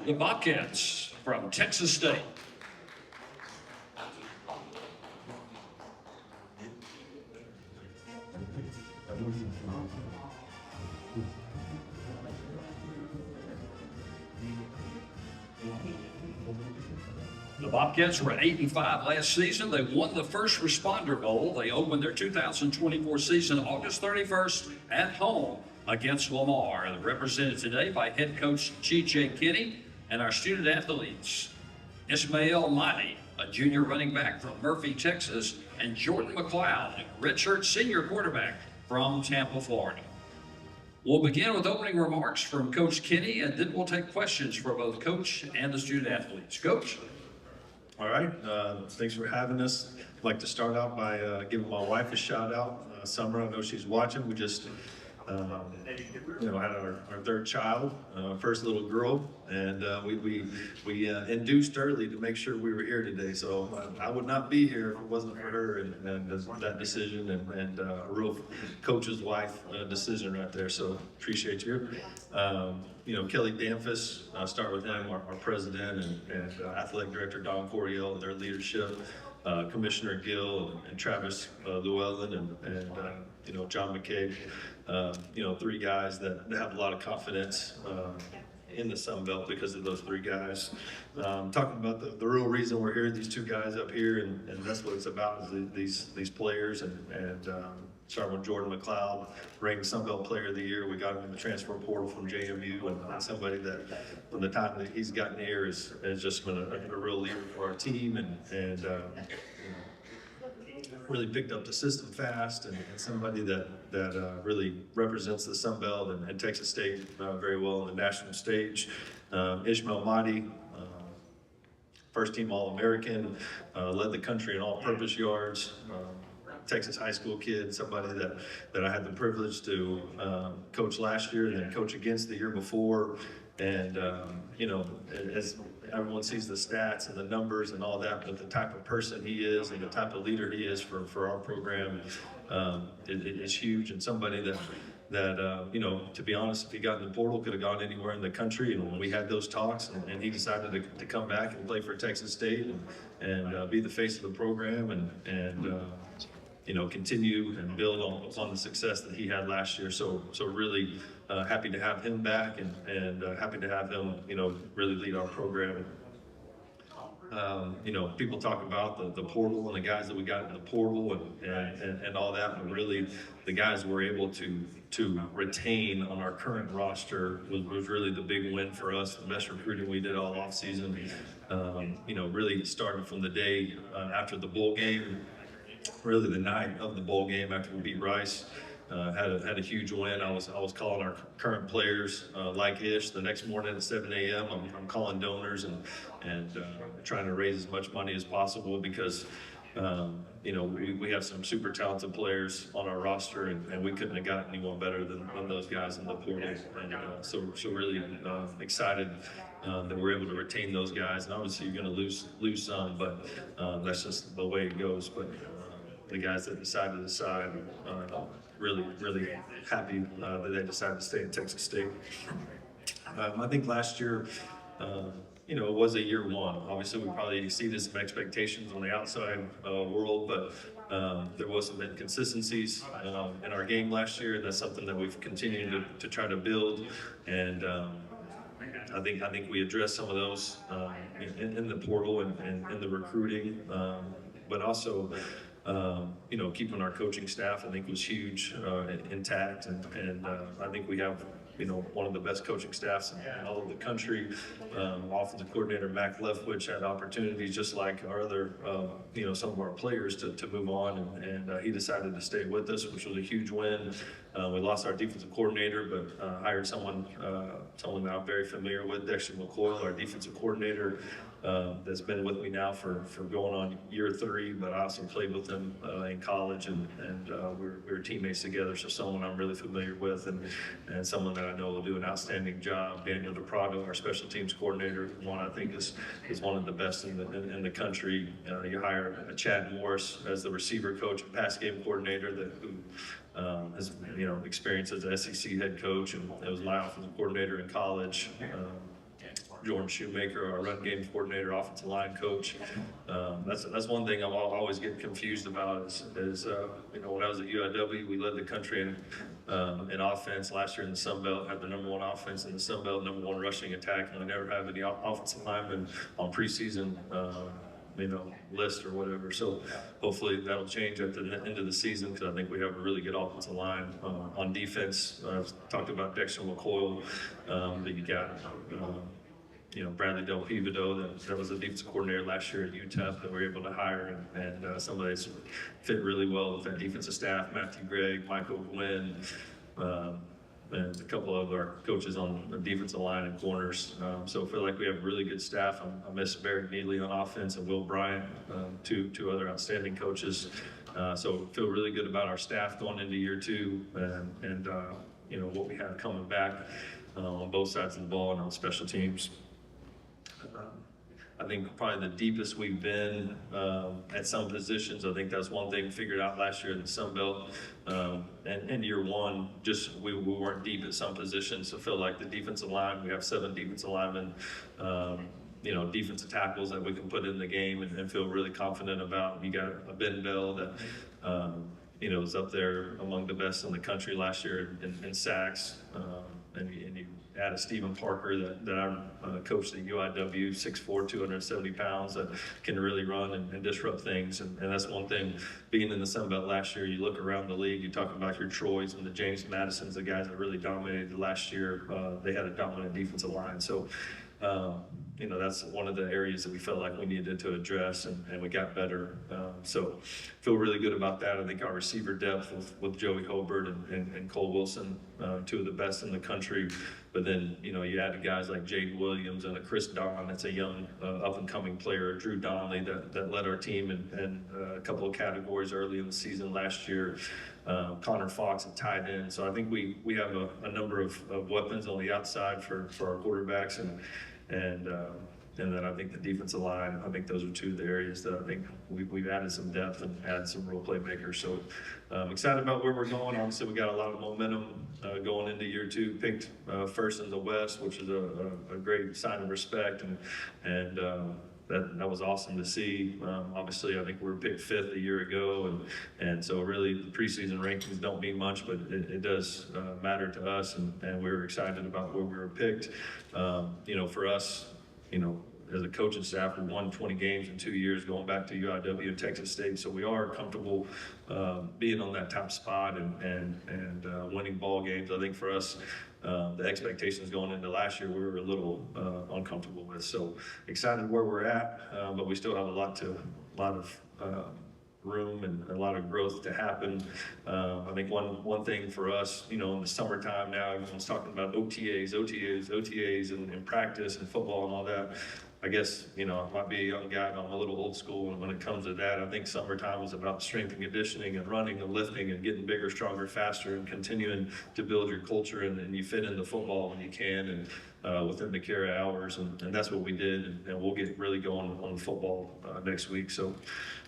the Bobcats from Texas State. The Bobcats were at 8-5 last season. They won the First Responder Bowl. They opened their 2024 season August 31st at home against Lamar. They're represented today by head coach G.J. Kinne and our student athletes, Ismail Mahdi, a junior running back from Murphy, Texas, and Jordan McCloud, a redshirt senior quarterback from Tampa, Florida. We'll begin with opening remarks from Coach Kinne, and then we'll take questions for both Coach and the student athletes. Coach? All right, thanks for having us. I'd like to start out by giving my wife a shout out. Summer, I know she's watching. We just, had our third child, first little girl, and we induced early to make sure we were here today. So I would not be here if it wasn't for her and that decision and a real coach's wife decision right there. So appreciate you. Kelly Danfus, start with him, our president and athletic director Don Coryell and their leadership, Commissioner Gill and Travis Llewellyn and John McCabe, three guys that have a lot of confidence in the Sun Belt because of those three guys. Talking about the real reason we're here, these two guys up here, and that's what it's about, is these players, and starting with Jordan McCloud, ranked Sun Belt Player of the Year. We got him in the transfer portal from JMU, and somebody that from the time that he's gotten here has just been a real leader for our team, and really picked up the system fast, and somebody that really represents the Sun Belt and Texas State very well on the national stage. Ismail Mahdi, first team All-American, led the country in all-purpose yards. Texas high school kid, somebody that I had the privilege to coach last year and then coach against the year before. And, as everyone sees the stats and the numbers and all that, but the type of person he is and the type of leader he is for our program is huge, and somebody that to be honest, if he got in the portal, could have gone anywhere in the country. And when we had those talks, and he decided to come back and play for Texas State and be the face of the program and continue and build on the success that he had last year. So really happy to have him back and happy to have him, really lead our program. People talk about the portal and the guys that we got in the portal and all that, but really the guys we're able to retain on our current roster was really the big win for us. The best recruiting we did all off season. Really started from the day after the bowl game. Really the night of the bowl game after we beat Rice, had a huge win. I was calling our current players like Ish the next morning at 7 a.m. I'm calling donors and trying to raise as much money as possible because we have some super talented players on our roster, and we couldn't have gotten anyone better than those guys in the portal. And so really excited that we're able to retain those guys. And obviously you're going to lose some, but that's just the way it goes. But the guys that decided to decide, really happy that they decided to stay in Texas State. I think last year, it was a year one. Obviously, we probably exceeded some expectations on the outside world, but there was some inconsistencies in our game last year, and that's something that we've continued to try to build. And I think we addressed some of those in the portal and in the recruiting, but also keeping our coaching staff, I think, was huge, intact, and I think we have one of the best coaching staffs in all of the country. Offensive coordinator Mac Leftwich had opportunities just like our other, some of our players to move on, and he decided to stay with us, which was a huge win. We lost our defensive coordinator, but hired someone that I'm very familiar with, Dexter McCoy, our defensive coordinator, that's been with me now for going on year 3, but I also played with him in college, and we were teammates together, so someone I'm really familiar with, and someone that I know will do an outstanding job. Daniel DePrado, our special teams coordinator, one I think is one of the best in the country. You hire Chad Morris as the receiver coach and pass game coordinator who has experience as an SEC head coach, and was my offensive coordinator in college. Jordan Shoemaker, our run game coordinator, offensive line coach. That's one thing I always get confused about is when I was at UIW, we led the country in offense last year in the Sun Belt, had the #1 offense in the Sun Belt, #1 rushing attack, and we never have any offensive linemen on preseason list or whatever. So hopefully that'll change at the end of the season, because I think we have a really good offensive line. On defense, I've talked about Dexter McCloud, that you got. Bradley Del Pivido, that was the defensive coordinator last year at UTEP that we were able to hire, and somebody that's fit really well with that defensive staff, Matthew Gregg, Michael Gwynn, and a couple of our coaches on the defensive line and corners. So I feel like we have a really good staff. I miss Barry Needley on offense and Will Bryant, two other outstanding coaches. So feel really good about our staff going into year 2 and what we have coming back on both sides of the ball and on special teams. I think probably the deepest we've been at some positions. I think that's one thing we figured out last year in the Sun Belt. And year 1, just we weren't deep at some positions. So I feel like the defensive line, we have 7 defensive linemen, defensive tackles that we can put in the game and feel really confident about. You got a Ben Bell that was up there among the best in the country last year in sacks. And you add a Stephen Parker that I coached at UIW, 6'4", 270 pounds, that can really run and disrupt things. And that's one thing, being in the Sun Belt last year, you look around the league, you talk about your Troys and the James Madisons, the guys that really dominated last year. They had a dominant defensive line. So, that's one of the areas that we felt like we needed to address, and we got better. So feel really good about that. I think our receiver depth with Joey Hobart and Cole Wilson, 2 of the best in the country. But then, you add guys like Jaden Williams and a Chris Don, that's a young up-and-coming player, Drew Donnelly that led our team in a couple of categories early in the season last year. Connor Fox at tight end. So I think we have a number of weapons on the outside for our quarterbacks, and then I think the defensive line, I think those are 2 of the areas that I think we've added some depth and added some real playmakers. So I'm excited about where we're going. Obviously, we got a lot of momentum going into year 2. Picked first in the West, which is a great sign of respect, and that was awesome to see. Obviously, I think we were picked 5th a year ago, and so really the preseason rankings don't mean much, but it does matter to us, and we were excited about where we were picked. For us, as a coaching staff, we won 20 games in 2 years, going back to UIW and Texas State. So we are comfortable being on that top spot and winning ball games. I think for us, the expectations going into last year, we were a little uncomfortable with. So excited where we're at, but we still have a lot of room and a lot of growth to happen. I think one thing for us, in the summertime now, everyone's talking about OTAs and practice and football and all that. I guess, I might be a young guy, but I'm a little old school, and when it comes to that, I think summertime is about strength and conditioning and running and lifting and getting bigger, stronger, faster, and continuing to build your culture, and you fit into football when you can, and within the care hours, and that's what we did, and we'll get really going on football next week. So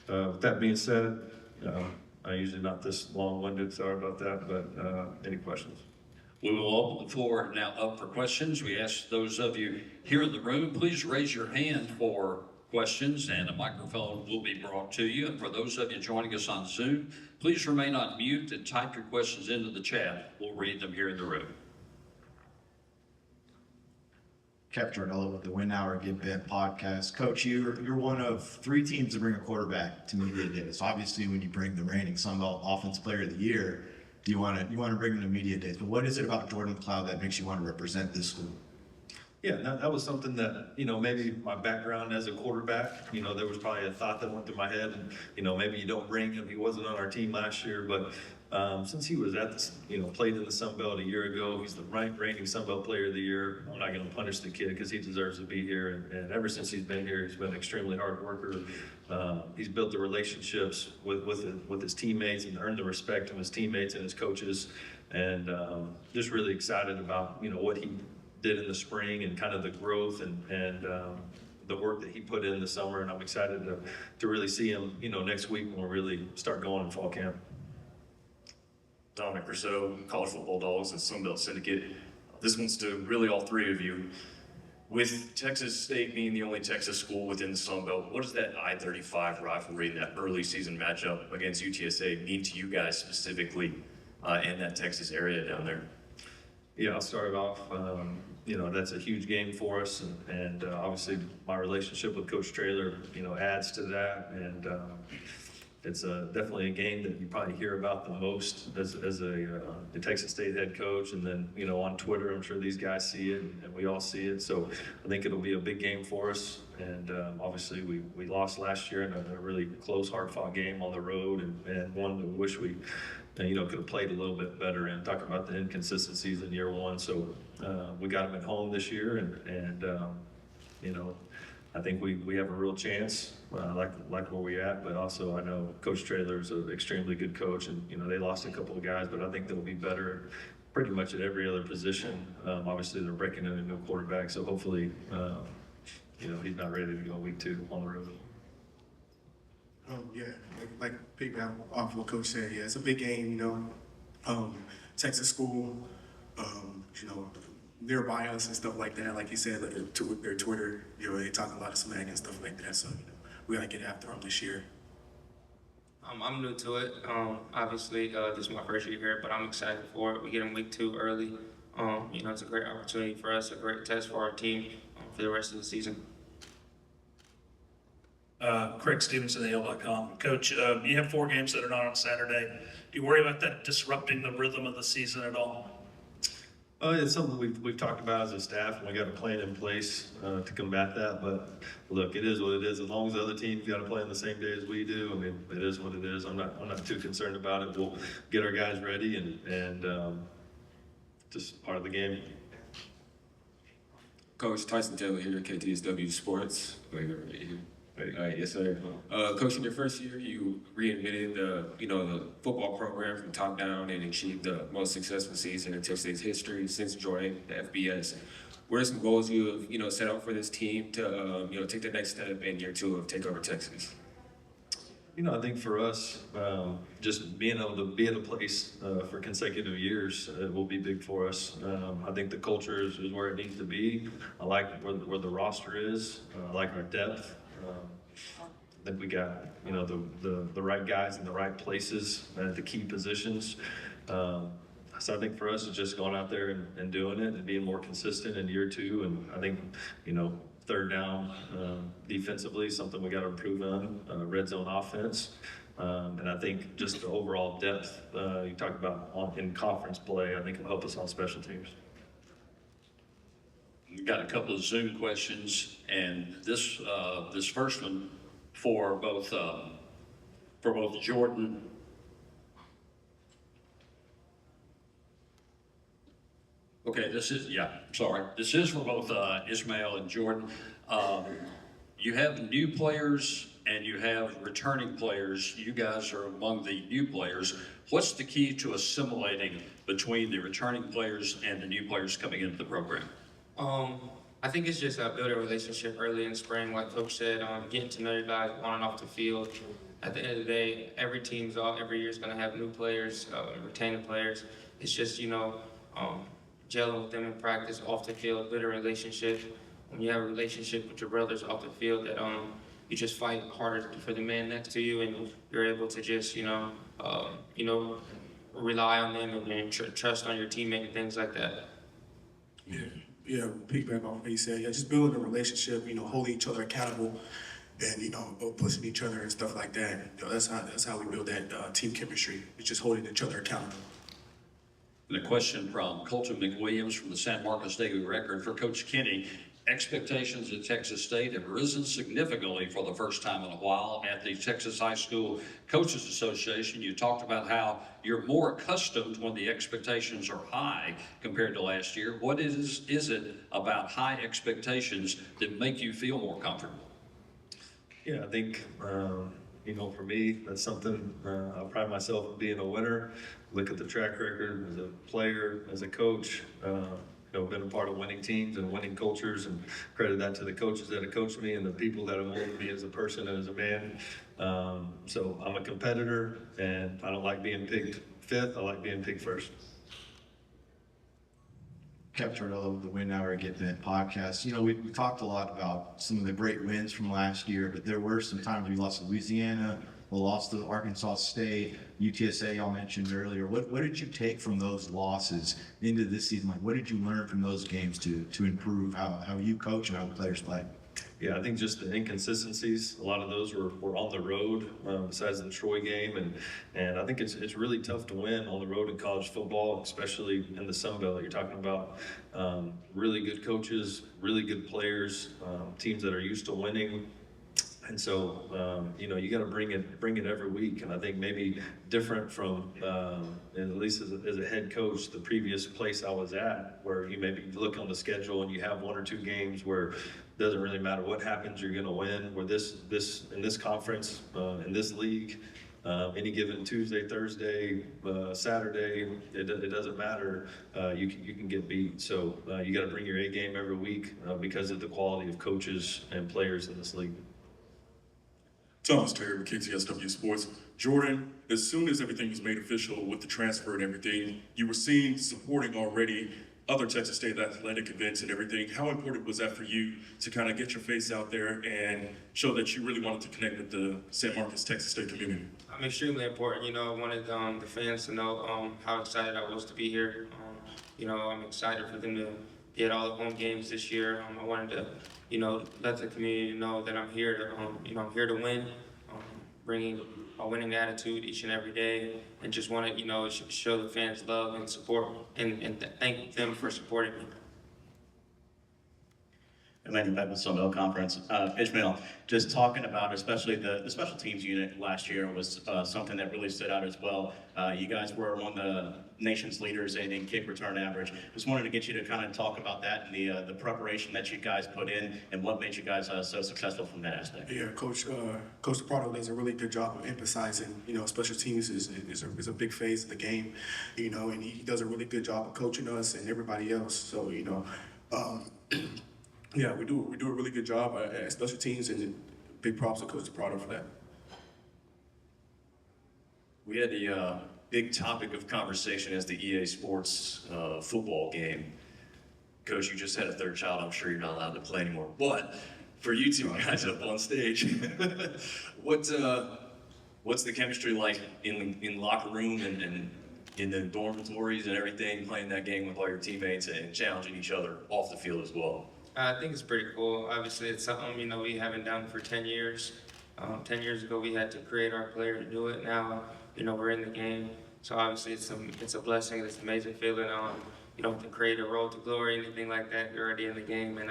with that being said, I'm usually not this long-winded, sorry about that, but any questions? We will open the floor now up for questions. We ask those of you here in the room, please raise your hand for questions, and a microphone will be brought to you. And for those of you joining us on Zoom, please remain on mute and type your questions into the chat. We'll read them here in the room. Cap Jordanello with the Win Hour Get Bent podcast. Coach, you're one of 3 teams to bring a quarterback to media days. Obviously, when you bring the reigning Sun Belt Offensive Player of the Year, you want to bring them to media days. But what is it about Jordan McCloud that makes you want to represent this school? Yeah, that was something that, maybe my background as a quarterback, there was probably a thought that went through my head, and, maybe you don't bring him. He wasn't on our team last year, but since he was at this, played in the Sun Belt a year ago, he's the reigning Sun Belt Player of the Year. I'm not going to punish the kid because he deserves to be here. And ever since he's been here, he's been an extremely hard worker. He's built the relationships with his teammates and earned the respect of his teammates and his coaches. And just really excited about, what he did in the spring and kind of the growth and the work that he put in the summer. And I'm excited to really see him, next week when we really start going in fall camp. Dominic Rousseau, College Football Dogs and Sun Belt Syndicate. This one's to really all 3 of you. With Texas State being the only Texas school within the Sun Belt, what does that I-35 rivalry, that early season matchup against UTSA mean to you guys specifically in that Texas area down there? Yeah, I'll start it off. That's a huge game for us, and obviously my relationship with Coach Traylor, adds to that. And it's definitely a game that you probably hear about the most as a Texas State head coach. And then, on Twitter, I'm sure these guys see it and we all see it. So I think it'll be a big game for us. And obviously we lost last year in a really close, hard-fought game on the road, and one that we wish we could have played a little bit better in. Talking about the inconsistencies in year one. So we got them at home this year, and I think we have a real chance, like where we at. But also I know Coach Traylor is an extremely good coach, and they lost a couple of guys, but I think they'll be better pretty much at every other position. Obviously they're breaking in a new quarterback, so hopefully he's not ready to go week 2 on the road. Yeah, like piggyback off what Coach said, yeah, it's a big game, Texas school, they're biased and stuff like that. Like he said, their Twitter, they talk a lot of smack and stuff like that. So we gotta get after them this year. I'm new to it. Obviously, this is my first year here, but I'm excited for it. We get in week 2 early. It's a great opportunity for us, a great test for our team for the rest of the season. Craig Stevenson, AL.com. Coach, you have 4 games that are not on Saturday. Do you worry about that disrupting the rhythm of the season at all? It's something we've talked about as a staff, and we got a plan in place to combat that. But look, it is what it is. As long as the other team's got to play on the same day as we do, I mean, it is what it is. I'm not too concerned about it. We'll get our guys ready, and just part of the game. Coach Tyson Taylor here at KTSW Sports. Right here. Yes, sir. Coach, in your first year, you reinvented the football program from top down and achieved the most successful season in Texas history since joining the FBS. What are some goals you have set out for this team to take the next step in year 2 of Takeover Texas? I think for us, just being able to be at a place for consecutive years will be big for us. I think the culture is where it needs to be. I like where the roster is. I like our depth. I think we got the right guys in the right places at the key positions. So I think for us it's just going out there and doing it and being more consistent in year 2. And I think third down defensively is something we got to improve on. Red zone offense, and I think just the overall depth you talked about in conference play, I think will help us on special teams. We've got a couple of Zoom questions, and this first one for both Jordan. Okay, this is for both Ismail and Jordan. You have new players and you have returning players. You guys are among the new players. What's the key to assimilating between the returning players and the new players coming into the program? I think it's just building a relationship early in spring, like Coach said, getting to know your guys on and off the field. At the end of the day, every year is going to have new players, retaining players. It's just, gelling with them in practice, off the field, building a relationship. When you have a relationship with your brothers off the field, that you just fight harder for the man next to you, and you're able to just, rely on them and trust on your teammate and things like that. Yeah, piggyback off what he said. Yeah, just building a relationship, holding each other accountable, and pushing each other and stuff like that. That's how we build that team chemistry. It's just holding each other accountable. And a question from Colton McWilliams from the San Marcos Daily Record for Coach Kinne. Expectations at Texas State have risen significantly for the first time in a while at the Texas High School Coaches Association. You talked about how you're more accustomed when the expectations are high compared to last year. What is it about high expectations that make you feel more comfortable? Yeah, I think, for me, that's something I pride myself on being a winner. Look at the track record as a player, as a coach. Been a part of winning teams and winning cultures, and credit that to the coaches that have coached me and the people that have molded me as a person and as a man. So I'm a competitor, and I don't like being picked 5th. I like being picked 1st. Kev Tordello with the Win Hour Get Bent podcast. You know, we talked a lot about some of the great wins from last year, but there were some times we lost to Louisiana, we lost to Arkansas State, UTSA y'all mentioned earlier. What did you take from those losses into this season? Like, what did you learn from those games to improve how you coach and how the players play? Yeah, I think just the inconsistencies. A lot of those were on the road, besides the Troy game, and I think it's really tough to win on the road in college football, especially in the Sun Belt. You're talking about really good coaches, really good players, teams that are used to winning. And so, you know, you got to bring it every week. And I think maybe different from, at least as a head coach, the previous place I was at, where you maybe look on the schedule and you have 1 or 2 games where it doesn't really matter what happens, you're going to win. Where in this conference, in this league, any given Tuesday, Thursday, Saturday, it doesn't matter. You can get beat. So you got to bring your A game every week because of the quality of coaches and players in this league. Thomas Terry with KTSW Sports. Jordan, as soon as everything was made official with the transfer and everything, you were seen supporting already other Texas State athletic events and everything. How important was that for you to kind of get your face out there and show that you really wanted to connect with the San Marcos, Texas State community? Extremely important. You know, I wanted the fans to know how excited I was to be here. You know, I'm excited for them to get all the home games this year. I wanted to, you know, let the community know that I'm here to, you know, I'm here to win, bringing a winning attitude each and every day, and just want to, you know, show the fans love and support, and thank them for supporting me. Landon Beck with Sun Belt Conference. Ismail, just talking about especially the special teams unit last year was something that really stood out as well. You guys were one of the nation's leaders in kick return average. Just wanted to get you to kind of talk about that and the preparation that you guys put in and what made you guys so successful from that aspect. Yeah, Coach DePardo does a really good job of emphasizing, you know, special teams is a big phase of the game, you know, and he does a really good job of coaching us and everybody else. So, you know, yeah, we do a really good job at special teams, and big props to Coach DePardo for that. We had the big topic of conversation as the EA Sports football game. Coach, you just had a third child. I'm sure you're not allowed to play anymore. But for you two guys up on stage, what's the chemistry like in the locker room and in the dormitories and everything, playing that game with all your teammates and challenging each other off the field as well? I think it's pretty cool. Obviously, it's something, you know, we haven't done for 10 years. 10 years ago, we had to create our player to do it. Now, you know, we're in the game. So obviously, it's a blessing. It's an amazing feeling. You don't have to create a road to glory, anything like that. You're already in the game, and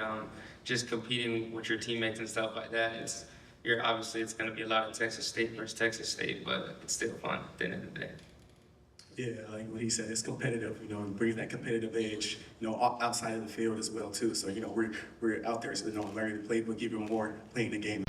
just competing with your teammates and stuff like that. It's going to be a lot of Texas State versus Texas State, but it's still fun at the end of the day. Yeah, like what he said, it's competitive, you know, bringing that competitive edge, you know, outside of the field as well, too. So, you know, we're out there, so, you know, learning the playbook even more, playing the game.